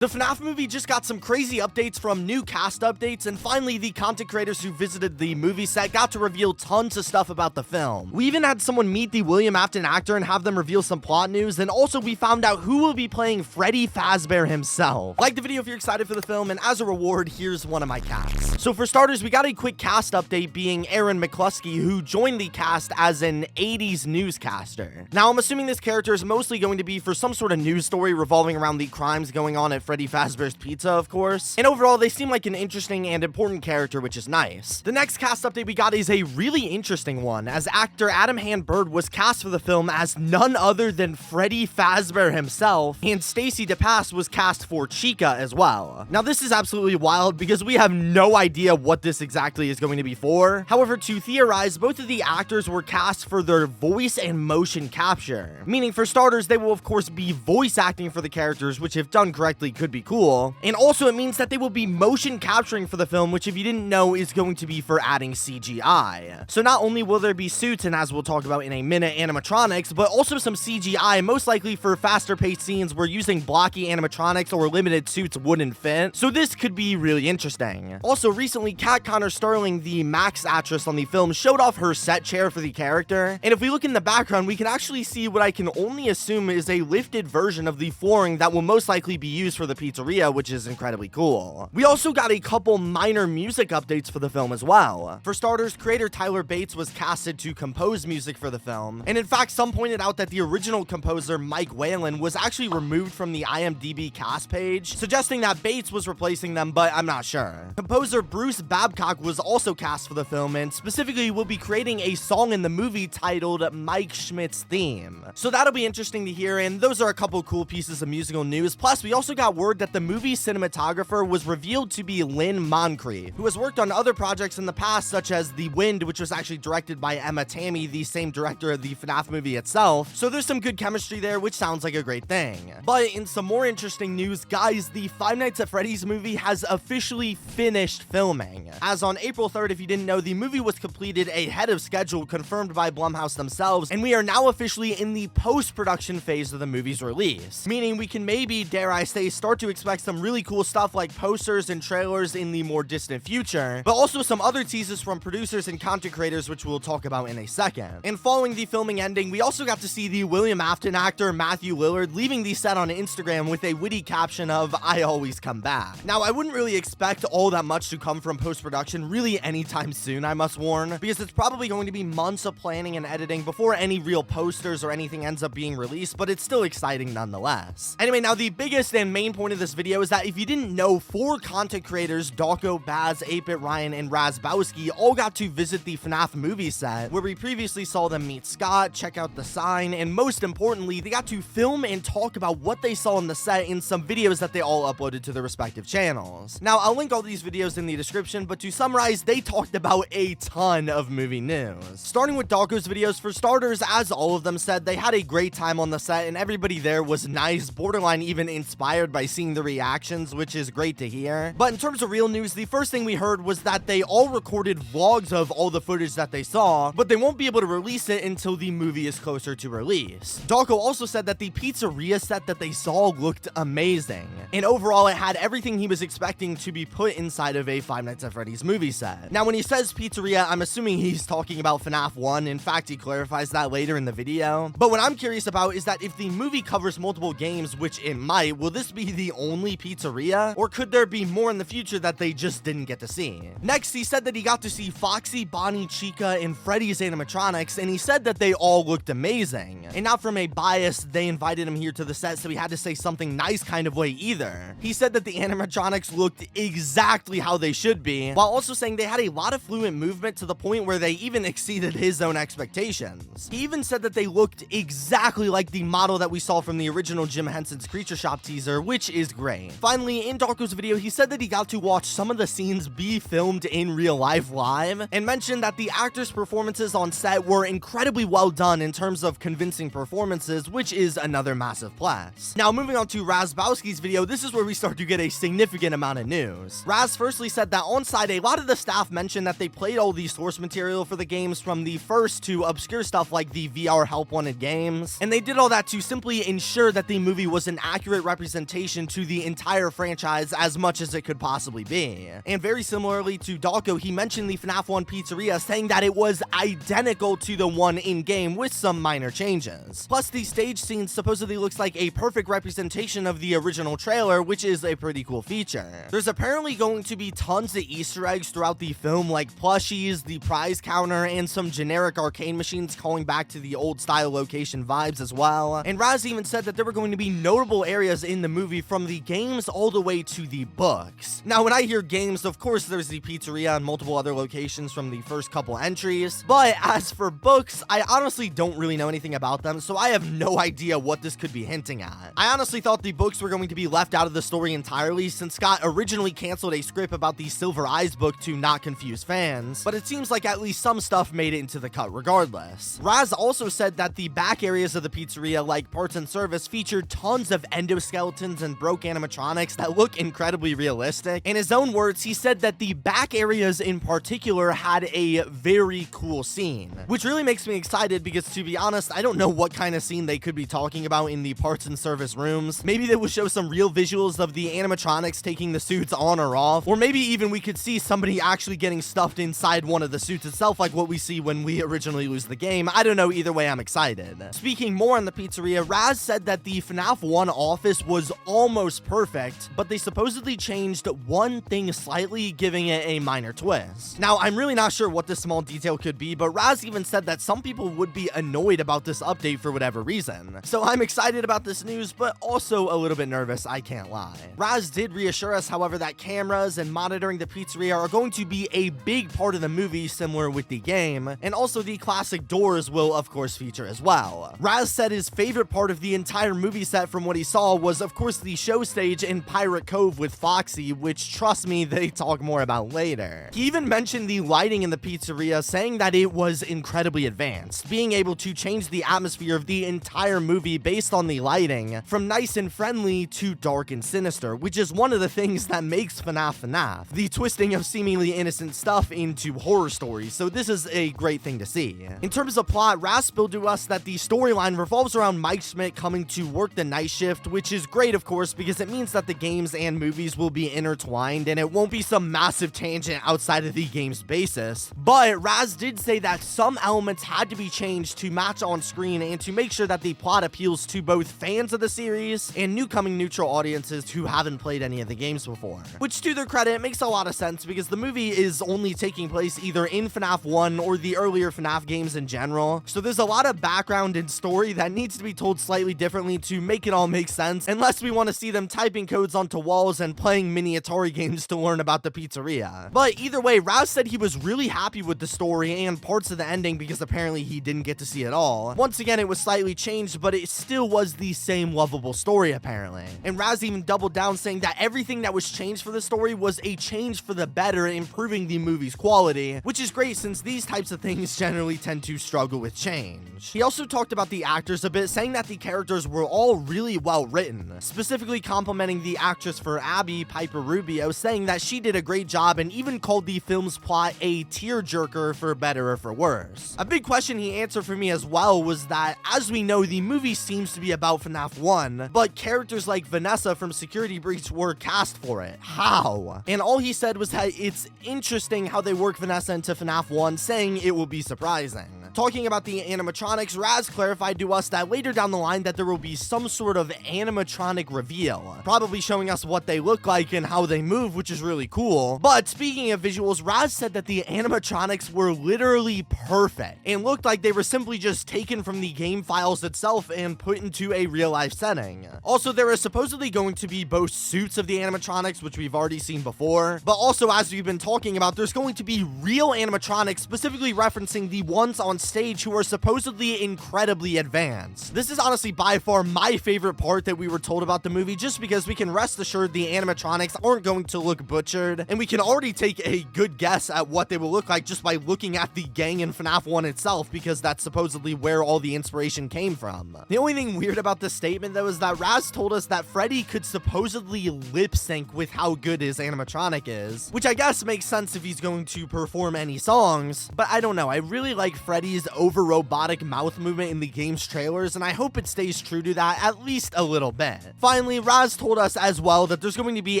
The FNAF movie just got some crazy updates from new cast updates, and finally the content creators who visited the movie set got to reveal tons of stuff about the film. We even had someone meet the William Afton actor and have them reveal some plot news, and also we found out who will be playing Freddy Fazbear himself. Like the video if you're excited for the film, and as a reward, here's one of my casts. So for starters, we got a quick cast update being Aaron McCluskey, who joined the cast as an 80s newscaster. Now, I'm assuming this character is mostly going to be for some sort of news story revolving around the crimes going on at Freddy Fazbear's Pizza, of course. And overall, they seem like an interesting and important character, which is nice. The next cast update we got is a really interesting one, as actor Adam Bird was cast for the film as none other than Freddy Fazbear himself, and Stacey DePass was cast for Chica as well. Now, this is absolutely wild because we have no idea what this exactly is going to be for. However, to theorize, both of the actors were cast for their voice and motion capture. Meaning, for starters, they will of course be voice acting for the characters, which if done correctly could be cool. And also it means that they will be motion capturing for the film, which if you didn't know is going to be for adding CGI. So not only will there be suits, and as we'll talk about in a minute, animatronics, but also some CGI, most likely for faster paced scenes where using blocky animatronics or limited suits wouldn't fit. So this could be really interesting. Also recently, Kat Connor Sterling, the Max actress on the film, showed off her set chair for the character. And if we look in the background, we can actually see what I can only assume is a lifted version of the flooring that will most likely be used for the pizzeria, which is incredibly cool. We also got a couple minor music updates for the film as well. For starters, creator Tyler Bates was casted to compose music for the film, and in fact, some pointed out that the original composer, Mike Whalen, was actually removed from the IMDb cast page, suggesting that Bates was replacing them, but I'm not sure. Composer Bruce Babcock was also cast for the film, and specifically will be creating a song in the movie titled Mike Schmidt's Theme. So that'll be interesting to hear, and those are a couple cool pieces of musical news. Plus, we also got word that the movie cinematographer was revealed to be Lynn Moncrief, who has worked on other projects in the past, such as The Wind, which was actually directed by Emma Tammy, the same director of the FNAF movie itself. So there's some good chemistry there, which sounds like a great thing. But in some more interesting news, guys, the Five Nights at Freddy's movie has officially finished filming. As on April 3rd, if you didn't know, the movie was completed ahead of schedule, confirmed by Blumhouse themselves, and we are now officially in the post-production phase of the movie's release. Meaning we can maybe, dare I say, start to expect some really cool stuff like posters and trailers in the more distant future, but also some other teasers from producers and content creators, which we'll talk about in a second. And following the filming ending, we also got to see the William Afton actor Matthew Lillard leaving the set on Instagram with a witty caption of "I always come back." Now, I wouldn't really expect all that much to come from post-production really anytime soon, I must warn, because it's probably going to be months of planning and editing before any real posters or anything ends up being released, but it's still exciting nonetheless. Anyway, now the biggest and main point of this video is that if you didn't know, 4 content creators, Dawko, Baz, 8-Bit Ryan, and Razbowski, all got to visit the FNAF movie set, where we previously saw them meet Scott, check out the sign, and most importantly, they got to film and talk about what they saw on the set in some videos that they all uploaded to their respective channels. Now, I'll link all these videos in the description, but to summarize, they talked about a ton of movie news. Starting with Dawko's videos, for starters, as all of them said, they had a great time on the set, and everybody there was nice, borderline even inspired by seeing the reactions, which is great to hear. But in terms of real news, the first thing we heard was that they all recorded vlogs of all the footage that they saw, but they won't be able to release it until the movie is closer to release. Dawko also said that the pizzeria set that they saw looked amazing, and overall it had everything he was expecting to be put inside of a Five Nights at Freddy's movie set. Now, when he says pizzeria, I'm assuming he's talking about FNAF 1. In fact, he clarifies that later in the video. But what I'm curious about is that if the movie covers multiple games, which it might, will this be the only pizzeria, or could there be more in the future that they just didn't get to see? Next, he said that he got to see Foxy, Bonnie, Chica, and Freddy's animatronics, and he said that they all looked amazing. And not from a bias, they invited him here to the set, so he had to say something nice kind of way either. He said that the animatronics looked exactly how they should be, while also saying they had a lot of fluent movement to the point where they even exceeded his own expectations. He even said that they looked exactly like the model that we saw from the original Jim Henson's Creature Shop teaser, which is great. Finally, in Dawko's video, he said that he got to watch some of the scenes be filmed in real life live, and mentioned that the actors' performances on set were incredibly well done in terms of convincing performances, which is another massive plus. Now, moving on to Razbowski's video, this is where we start to get a significant amount of news. Raz firstly said that on site, a lot of the staff mentioned that they played all the source material for the games from the first to obscure stuff like the VR Help Wanted games, and they did all that to simply ensure that the movie was an accurate representation representation to the entire franchise as much as it could possibly be. And very similarly to Dalko, he mentioned the FNAF 1 pizzeria, saying that it was identical to the one in-game with some minor changes. Plus, the stage scene supposedly looks like a perfect representation of the original trailer, which is a pretty cool feature. There's apparently going to be tons of Easter eggs throughout the film, like plushies, the prize counter, and some generic arcade machines calling back to the old style location vibes as well. And Raz even said that there were going to be notable areas in the movie from the games all the way to the books. Now, when I hear games, of course there's the pizzeria and multiple other locations from the first couple entries, but as for books, I honestly don't really know anything about them, so I have no idea what this could be hinting at. I honestly thought the books were going to be left out of the story entirely, since Scott originally canceled a script about the Silver Eyes book to not confuse fans, but it seems like at least some stuff made it into the cut regardless. Raz also said that the back areas of the pizzeria, like parts and service, featured tons of endoskeletons and broke animatronics that look incredibly realistic. In his own words, he said that the back areas in particular had a very cool scene, which really makes me excited because, to be honest, I don't know what kind of scene they could be talking about in the parts and service rooms. Maybe they would show some real visuals of the animatronics taking the suits on or off, or maybe even we could see somebody actually getting stuffed inside one of the suits itself, like what we see when we originally lose the game. I don't know, either way I'm excited. Speaking more on the pizzeria, Raz said that the FNAF 1 office was almost perfect, but they supposedly changed one thing slightly, giving it a minor twist. Now, I'm really not sure what this small detail could be, but Raz even said that some people would be annoyed about this update for whatever reason. So I'm excited about this news, but also a little bit nervous, I can't lie. Raz did reassure us, however, that cameras and monitoring the pizzeria are going to be a big part of the movie, similar with the game, and also the classic doors will of course feature as well. Raz said his favorite part of the entire movie set from what he saw was of course the show stage in Pirate Cove with Foxy, which trust me, they talk more about later. He even mentioned the lighting in the pizzeria, saying that it was incredibly advanced, being able to change the atmosphere of the entire movie based on the lighting, from nice and friendly to dark and sinister, which is one of the things that makes FNAF FNAF, the twisting of seemingly innocent stuff into horror stories, so this is a great thing to see. In terms of plot, Raz spilled to us that the storyline revolves around Mike Schmidt coming to work the night shift, which is great of course because it means that the games and movies will be intertwined and it won't be some massive tangent outside of the game's basis. But Raz did say that some elements had to be changed to match on screen and to make sure that the plot appeals to both fans of the series and newcoming neutral audiences who haven't played any of the games before. Which, to their credit, makes a lot of sense because the movie is only taking place either in FNAF 1 or the earlier FNAF games in general, so there's a lot of background and story that needs to be told slightly differently to make it all make sense, unless we want to see them typing codes onto walls and playing mini Atari games to learn about the pizzeria. But either way, Raz said he was really happy with the story and parts of the ending because apparently he didn't get to see it all. Once again, it was slightly changed, but it still was the same lovable story apparently. And Raz even doubled down, saying that everything that was changed for the story was a change for the better, improving the movie's quality, which is great since these types of things generally tend to struggle with change. He also talked about the actors a bit, saying that the characters were all really well written, specifically complimenting the actress for Abby, Piper Rubio, saying that she did a great job and even called the film's plot a tearjerker for better or for worse. A big question he answered for me as well was that, as we know, the movie seems to be about FNAF 1, but characters like Vanessa from Security Breach were cast for it. How? And all he said was that it's interesting how they work Vanessa into FNAF 1, saying it will be surprising. Talking about the animatronics, Raz clarified to us that later down the line that there will be some sort of animatronic reveal, probably showing us what they look like and how they move, which is really cool. But speaking of visuals, Raz said that the animatronics were literally perfect and looked like they were simply just taken from the game files itself and put into a real-life setting. Also, there is supposedly going to be both suits of the animatronics, which we've already seen before, but also, as we've been talking about, there's going to be real animatronics, specifically referencing the ones on stage who are supposedly incredibly advanced. This is honestly by far my favorite part that we were told about the movie, just because we can rest assured the animatronics aren't going to look butchered, and we can already take a good guess at what they will look like just by looking at the gang in FNAF 1 itself, because that's supposedly where all the inspiration came from. The only thing weird about this statement though is that Raz told us that Freddy could supposedly lip sync with how good his animatronic is, which I guess makes sense if he's going to perform any songs, but I don't know, I really like Freddy Freddy's over robotic mouth movement in the game's trailers, and I hope it stays true to that at least a little bit. Finally, Raz told us as well that there's going to be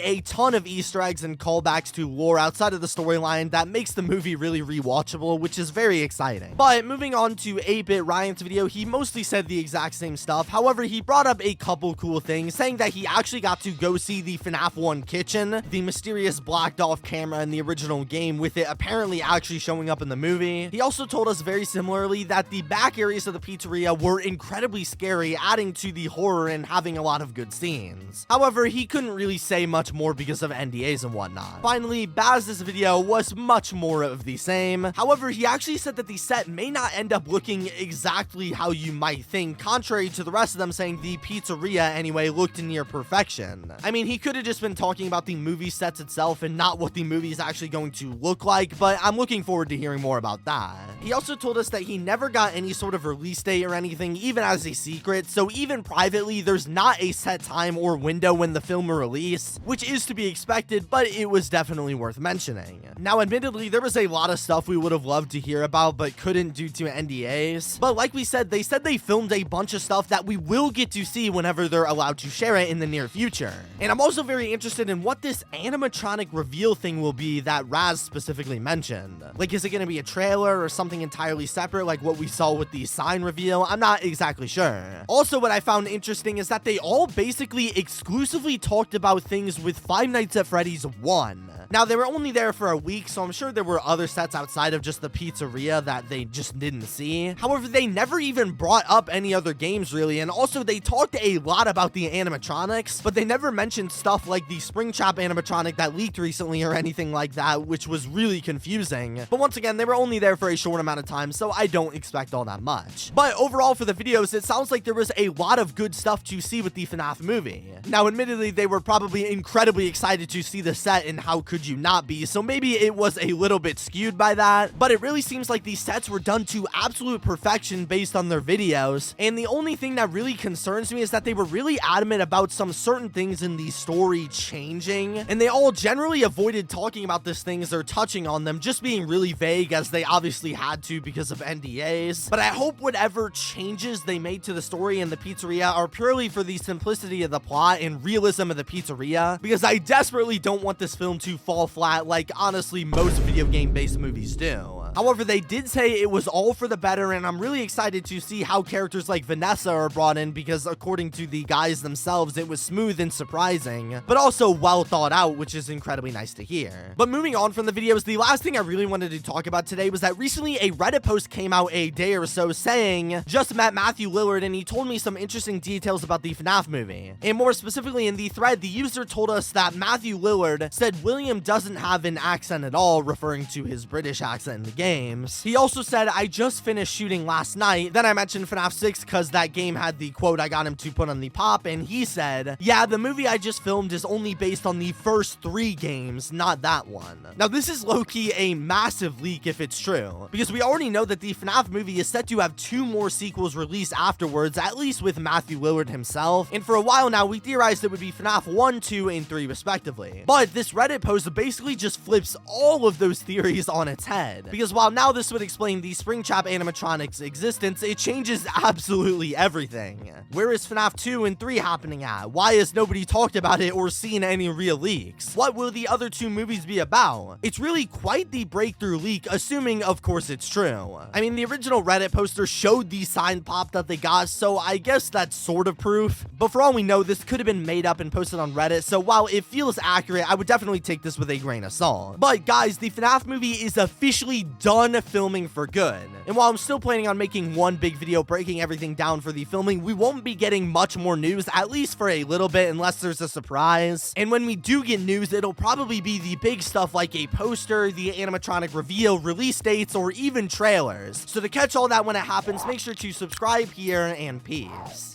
a ton of Easter eggs and callbacks to lore outside of the storyline that makes the movie really rewatchable, which is very exciting. But moving on to 8-Bit Ryan's video, he mostly said the exact same stuff. However, he brought up a couple cool things, saying that he actually got to go see the FNAF 1 kitchen, the mysterious blacked off camera in the original game, with it apparently actually showing up in the movie. He also told us very similarly that the back areas of the pizzeria were incredibly scary, adding to the horror and having a lot of good scenes. However, he couldn't really say much more because of NDAs and whatnot. Finally, Baz's video was much more of the same. However, he actually said that the set may not end up looking exactly how you might think, contrary to the rest of them saying the pizzeria anyway looked near perfection. I mean, he could have just been talking about the movie sets itself and not what the movie is actually going to look like, but I'm looking forward to hearing more about that. He also told us that he never got any sort of release date or anything, even as a secret, so even privately, there's not a set time or window when the film will release, which is to be expected, but it was definitely worth mentioning. Now, admittedly, there was a lot of stuff we would have loved to hear about, but couldn't due to NDAs. But like we said, they filmed a bunch of stuff that we will get to see whenever they're allowed to share it in the near future. And I'm also very interested in what this animatronic reveal thing will be that Raz specifically mentioned. Like, is it going to be a trailer or something entirely separate like what we saw with the sign reveal? I'm not exactly sure. Also, what I found interesting is that they all basically exclusively talked about things with Five Nights at Freddy's 1. Now, they were only there for a week, so I'm sure there were other sets outside of just the pizzeria that they just didn't see. However, they never even brought up any other games, really, and also they talked a lot about the animatronics, but they never mentioned stuff like the Springtrap animatronic that leaked recently or anything like that, which was really confusing. But once again, they were only there for a short amount of time, so I don't expect all that much. But overall, for the videos, it sounds like there was a lot of good stuff to see with the FNAF movie. Now, admittedly, they were probably incredibly excited to see the set, and how could you not be? So maybe it was a little bit skewed by that, but it really seems like these sets were done to absolute perfection based on their videos, and the only thing that really concerns me is that they were really adamant about some certain things in the story changing, and they all generally avoided talking about these things or touching on them, just being really vague, as they obviously had to because of NDAs. But I hope whatever changes they made to the story in the pizzeria are purely for the simplicity of the plot and realism of the pizzeria, because I desperately don't want this film to fall flat like honestly most video game based movies do. However, they did say it was all for the better, and I'm really excited to see how characters like Vanessa are brought in, because according to the guys themselves, it was smooth and surprising, but also well thought out, which is incredibly nice to hear. But moving on from the videos, the last thing I really wanted to talk about today was that recently a Reddit post came out a day or so saying, just met Matthew Lillard and he told me some interesting details about the FNAF movie. And more specifically in the thread, the user told us that Matthew Lillard said William doesn't have an accent at all, referring to his British accent in the games. He also said, I just finished shooting last night. Then I mentioned FNAF 6 because that game had the quote I got him to put on the pop, and he said, yeah, the movie I just filmed is only based on the first 3 games, not that one. Now, this is low-key a massive leak if it's true, because we already know that the FNAF movie is set to have 2 more sequels released afterwards, at least with Matthew Lillard himself, and for a while now, we theorized it would be FNAF 1, 2, and 3 respectively. But this Reddit post basically just flips all of those theories on its head, because while now this would explain the Springtrap animatronics existence, it changes absolutely everything. Where is FNAF 2 and 3 happening at? Why has nobody talked about it or seen any real leaks? What will the other 2 movies be about? It's really quite the breakthrough leak, assuming of course it's true. I mean, the original Reddit poster showed the sign pop that they got, so I guess that's sort of proof, but for all we know, this could have been made up and posted on Reddit, so while it feels accurate, I would definitely take this with a grain of salt. But guys, the FNAF movie is officially done filming for good, and while I'm still planning on making one big video breaking everything down for the filming, we won't be getting much more news, at least for a little bit, unless there's a surprise. And when we do get news, it'll probably be the big stuff like a poster, the animatronic reveal, release dates, or even trailers. So to catch all that when it happens, make sure to subscribe here, and peace.